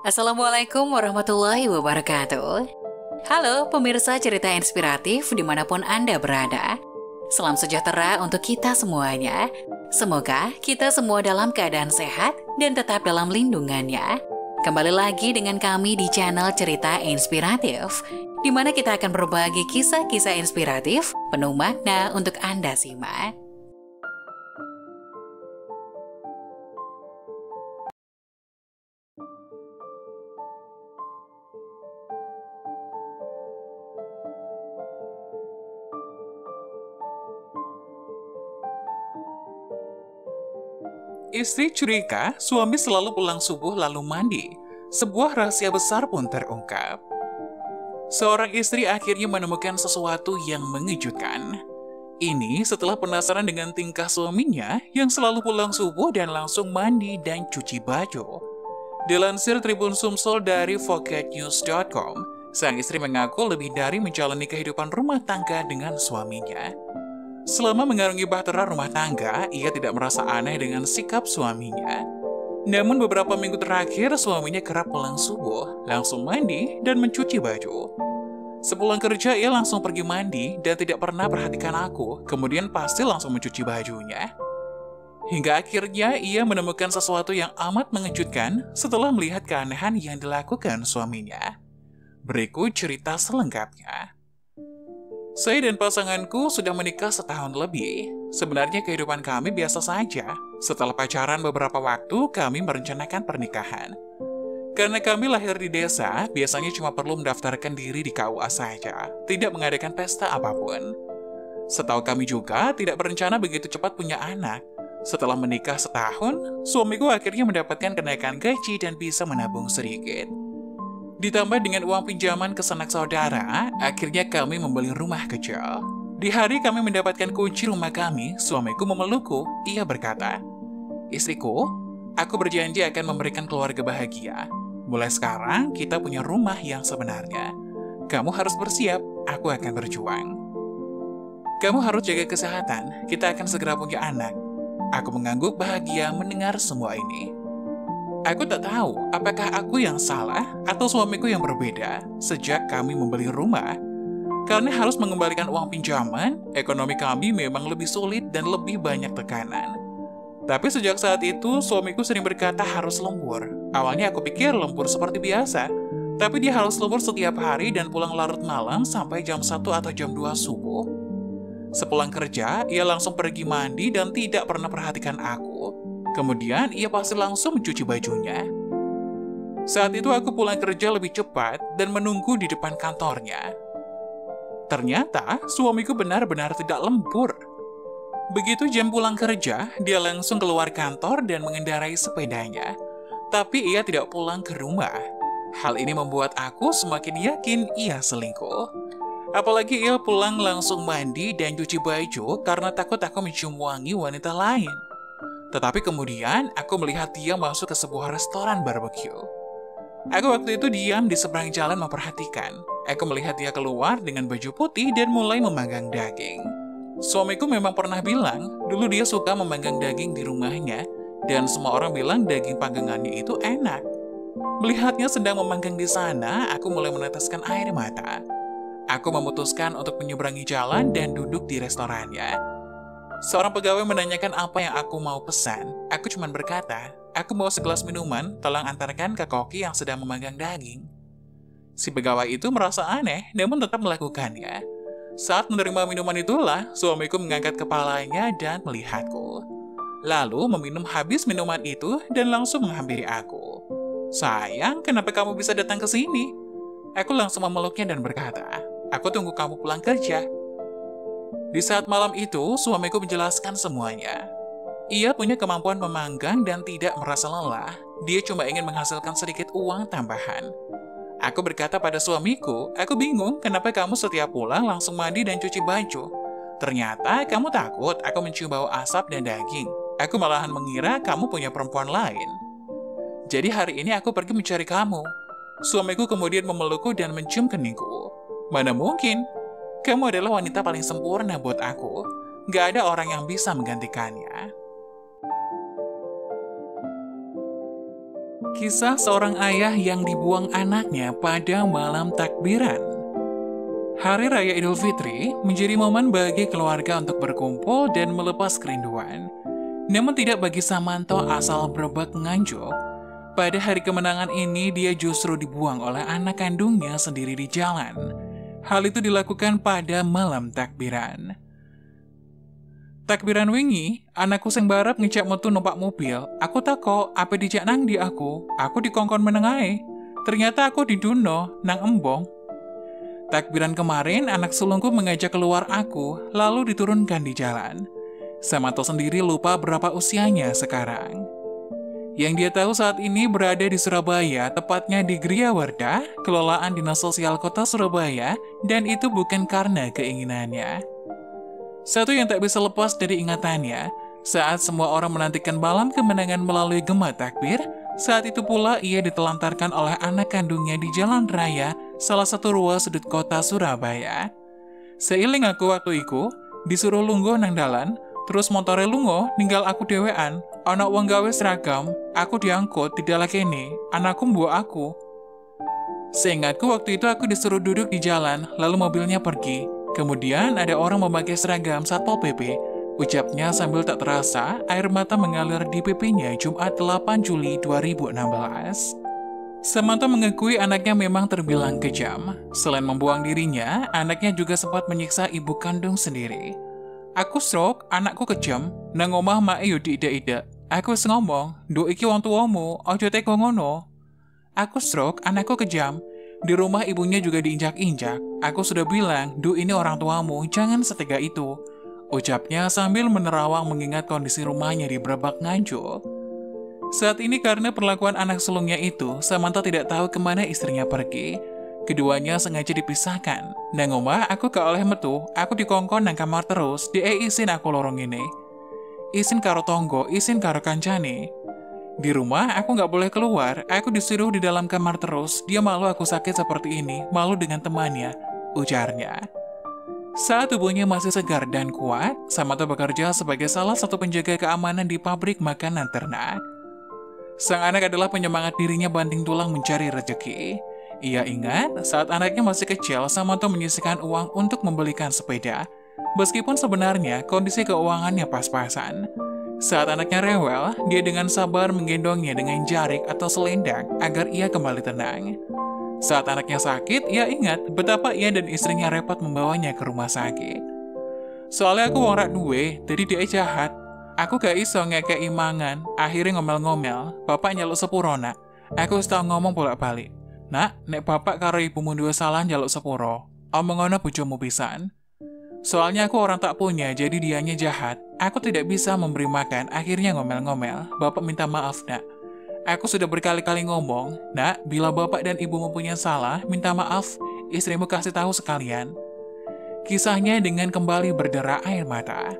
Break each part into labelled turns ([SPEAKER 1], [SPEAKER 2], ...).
[SPEAKER 1] Assalamualaikum warahmatullahi wabarakatuh. Halo pemirsa cerita inspiratif dimanapun Anda berada. Salam sejahtera untuk kita semuanya. Semoga kita semua dalam keadaan sehat dan tetap dalam lindungannya. Kembali lagi dengan kami di channel Cerita Inspiratif, di mana kita akan berbagi kisah-kisah inspiratif penuh makna untuk Anda simak.
[SPEAKER 2] Istri curiga suami selalu pulang subuh lalu mandi. Sebuah rahasia besar pun terungkap. Seorang istri akhirnya menemukan sesuatu yang mengejutkan. Ini setelah penasaran dengan tingkah suaminya yang selalu pulang subuh dan langsung mandi dan cuci baju. Dilansir Tribun Sumsel dari VogueNews.com, sang istri mengaku lebih dari menjalani kehidupan rumah tangga dengan suaminya. Selama mengarungi bahtera rumah tangga, ia tidak merasa aneh dengan sikap suaminya. Namun beberapa minggu terakhir, suaminya kerap pulang subuh, langsung mandi, dan mencuci baju. Sepulang kerja, ia langsung pergi mandi dan tidak pernah perhatikan aku, kemudian pasti langsung mencuci bajunya. Hingga akhirnya, ia menemukan sesuatu yang amat mengejutkan setelah melihat keanehan yang dilakukan suaminya. Berikut cerita selengkapnya. Saya dan pasanganku sudah menikah setahun lebih. Sebenarnya kehidupan kami biasa saja. Setelah pacaran beberapa waktu, kami merencanakan pernikahan. Karena kami lahir di desa, biasanya cuma perlu mendaftarkan diri di KUA saja, tidak mengadakan pesta apapun. Setahu kami juga, tidak berencana begitu cepat punya anak. Setelah menikah setahun, suamiku akhirnya mendapatkan kenaikan gaji dan bisa menabung sedikit. Ditambah dengan uang pinjaman ke sanak saudara, akhirnya kami membeli rumah kecil. Di hari kami mendapatkan kunci rumah kami, suamiku memelukku. Ia berkata, "Istriku, aku berjanji akan memberikan keluarga bahagia. Mulai sekarang, kita punya rumah yang sebenarnya. Kamu harus bersiap, aku akan berjuang. Kamu harus jaga kesehatan, kita akan segera punya anak." Aku mengangguk bahagia mendengar semua ini. Aku tak tahu apakah aku yang salah atau suamiku yang berbeda sejak kami membeli rumah. Karena harus mengembalikan uang pinjaman, ekonomi kami memang lebih sulit dan lebih banyak tekanan. Tapi sejak saat itu, suamiku sering berkata harus lembur. Awalnya aku pikir lembur seperti biasa, tapi dia harus lembur setiap hari dan pulang larut malam sampai jam 1 atau jam 2 subuh. Sepulang kerja, ia langsung pergi mandi dan tidak pernah perhatikan aku. Kemudian ia pasti langsung mencuci bajunya. Saat itu aku pulang kerja lebih cepat dan menunggu di depan kantornya. Ternyata suamiku benar-benar tidak lembur. Begitu jam pulang kerja, dia langsung keluar kantor dan mengendarai sepedanya. Tapi ia tidak pulang ke rumah. Hal ini membuat aku semakin yakin ia selingkuh. Apalagi ia pulang langsung mandi dan cuci baju karena takut aku mencium wangi wanita lain. Tetapi kemudian, aku melihat dia masuk ke sebuah restoran barbecue. Aku waktu itu diam di seberang jalan memperhatikan. Aku melihat dia keluar dengan baju putih dan mulai memanggang daging. Suamiku memang pernah bilang, dulu dia suka memanggang daging di rumahnya, dan semua orang bilang daging panggangannya itu enak. Melihatnya sedang memanggang di sana, aku mulai meneteskan air mata. Aku memutuskan untuk menyeberangi jalan dan duduk di restorannya. Seorang pegawai menanyakan apa yang aku mau pesan. Aku cuma berkata, aku mau segelas minuman, tolong antarkan ke koki yang sedang memanggang daging. Si pegawai itu merasa aneh, namun tetap melakukannya. Saat menerima minuman itulah, suamiku mengangkat kepalanya dan melihatku. Lalu meminum habis minuman itu dan langsung menghampiri aku. "Sayang, kenapa kamu bisa datang ke sini?" Aku langsung memeluknya dan berkata, "Aku tunggu kamu pulang kerja." Di saat malam itu, suamiku menjelaskan semuanya. Ia punya kemampuan memanggang dan tidak merasa lelah. Dia cuma ingin menghasilkan sedikit uang tambahan. Aku berkata pada suamiku, aku bingung kenapa kamu setiap pulang langsung mandi dan cuci baju. Ternyata kamu takut aku mencium bau asap dan daging. Aku malahan mengira kamu punya perempuan lain. Jadi hari ini aku pergi mencari kamu. Suamiku kemudian memelukku dan mencium keningku. Mana mungkin? Kamu adalah wanita paling sempurna buat aku. Gak ada orang yang bisa menggantikannya. Kisah seorang ayah yang dibuang anaknya pada malam takbiran. Hari Raya Idul Fitri menjadi momen bagi keluarga untuk berkumpul dan melepas kerinduan. Namun tidak bagi Samanto asal Brebek Nganjuk. Pada hari kemenangan ini dia justru dibuang oleh anak kandungnya sendiri di jalan. Hal itu dilakukan pada malam takbiran. Takbiran wingi, anakku sing barep ngejak metu numpak mobil. Aku tako, apa dijak nang di aku dikongkon menengai. Ternyata aku diduno nang embong. Takbiran kemarin, anak sulungku mengajak keluar aku, lalu diturunkan di jalan. Samanto sendiri lupa berapa usianya sekarang. Yang dia tahu saat ini berada di Surabaya, tepatnya di Griyawardah, kelolaan Dinas Sosial Kota Surabaya, dan itu bukan karena keinginannya. Satu yang tak bisa lepas dari ingatannya, saat semua orang menantikan malam kemenangan melalui gema takbir, saat itu pula ia ditelantarkan oleh anak kandungnya di jalan raya salah satu ruas sudut kota Surabaya. Seiling aku waktu itu, disuruh lungguh nang dalan, terus motore lungo ninggal aku dewean, ana wong gawe seragam, aku diangkut tidak lagi kene, anakku mbok aku. Seingatku waktu itu aku disuruh duduk di jalan, lalu mobilnya pergi. Kemudian ada orang memakai seragam Satpol PP. Ucapnya sambil tak terasa, air mata mengalir di pipinya Jumat 8 Juli 2016. Samanto mengakui anaknya memang terbilang kejam. Selain membuang dirinya, anaknya juga sempat menyiksa ibu kandung sendiri. Aku stroke, anakku kejam, nang omah mak yo ida-ida. Aku wis ngomong, nduk iki wong tuamu, aja teko ngono. Aku stroke, anakku kejam. Di rumah ibunya juga diinjak-injak. Aku sudah bilang, Du ini orang tuamu, jangan setega itu. Ucapnya sambil menerawang mengingat kondisi rumahnya di Brebek Nganjuk. Saat ini karena perlakuan anak sulungnya itu, Samanto tidak tahu kemana istrinya pergi. Keduanya sengaja dipisahkan. Nang omah aku gak oleh metu, aku dikongkon nang kamar terus, izin aku lorong ini. Izin karo tonggo, izin karo kancane. Di rumah, aku nggak boleh keluar. Aku disuruh di dalam kamar terus. Dia malu aku sakit seperti ini, malu dengan temannya, ujarnya. Saat tubuhnya masih segar dan kuat, Samanto bekerja sebagai salah satu penjaga keamanan di pabrik makanan ternak. Sang anak adalah penyemangat dirinya banting tulang mencari rezeki. Ia ingat, saat anaknya masih kecil, Samanto menyisihkan uang untuk membelikan sepeda. Meskipun sebenarnya kondisi keuangannya pas-pasan. Saat anaknya rewel, dia dengan sabar menggendongnya dengan jarik atau selendang agar ia kembali tenang. Saat anaknya sakit, ia ingat betapa ia dan istrinya repot membawanya ke rumah sakit. Soalnya aku wong rak duwe, jadi dia jahat. Aku gak iso ngekei mangan, akhirnya ngomel-ngomel, bapak nyaluk sepuro nak. Aku wis tau ngomong bolak-balik. Nak, nek bapak karo ibumu dua salah nyaluk sepuro. Omong ngono bojomu pisan. Soalnya aku orang tak punya, jadi dianya jahat. Aku tidak bisa memberi makan, akhirnya ngomel-ngomel. Bapak minta maaf, nak. Aku sudah berkali-kali ngomong, nak, bila bapak dan ibu mempunyai salah, minta maaf, istrimu kasih tahu sekalian. Kisahnya dengan kembali berderak air mata.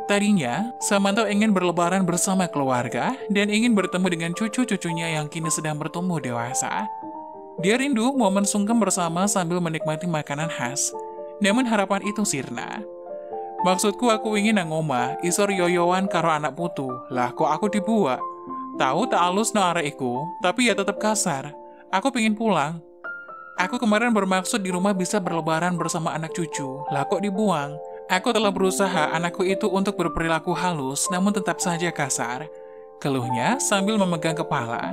[SPEAKER 2] Tadinya, Samanto ingin berlebaran bersama keluarga dan ingin bertemu dengan cucu-cucunya yang kini sedang bertumbuh dewasa. Dia rindu momen sungkem bersama sambil menikmati makanan khas. Namun harapan itu sirna. Maksudku aku ingin nang omah, isor yoyowan karo anak putu. Lah kok aku dibuat? Tahu tak halus no arekku, tapi ya tetap kasar. Aku pingin pulang. Aku kemarin bermaksud di rumah bisa berlebaran bersama anak cucu. Lah kok dibuang? Aku telah berusaha anakku itu untuk berperilaku halus, namun tetap saja kasar. Keluhnya sambil memegang kepala.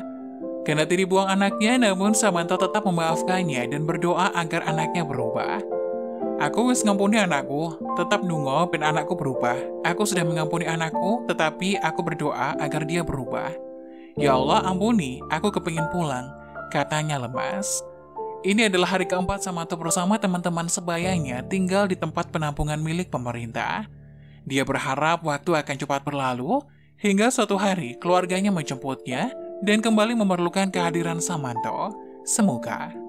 [SPEAKER 2] Karena dibuang anaknya, namun Samanto tetap memaafkannya dan berdoa agar anaknya berubah. Aku wis ngampuni anakku, tetap nunggu ben anakku berubah. Aku sudah mengampuni anakku, tetapi aku berdoa agar dia berubah. Ya Allah ampuni, aku kepingin pulang, katanya lemas. Ini adalah hari keempat Samanto bersama teman-teman sebayanya tinggal di tempat penampungan milik pemerintah. Dia berharap waktu akan cepat berlalu, hingga suatu hari keluarganya menjemputnya dan kembali memerlukan kehadiran Samanto. Semoga.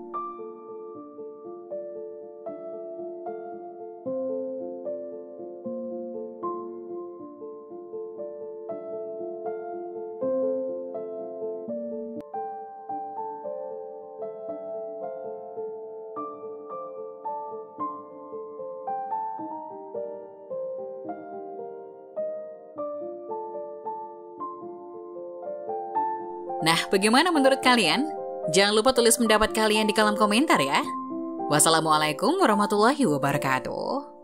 [SPEAKER 1] Nah, bagaimana menurut kalian? Jangan lupa tulis pendapat kalian di kolom komentar ya. Wassalamualaikum warahmatullahi wabarakatuh.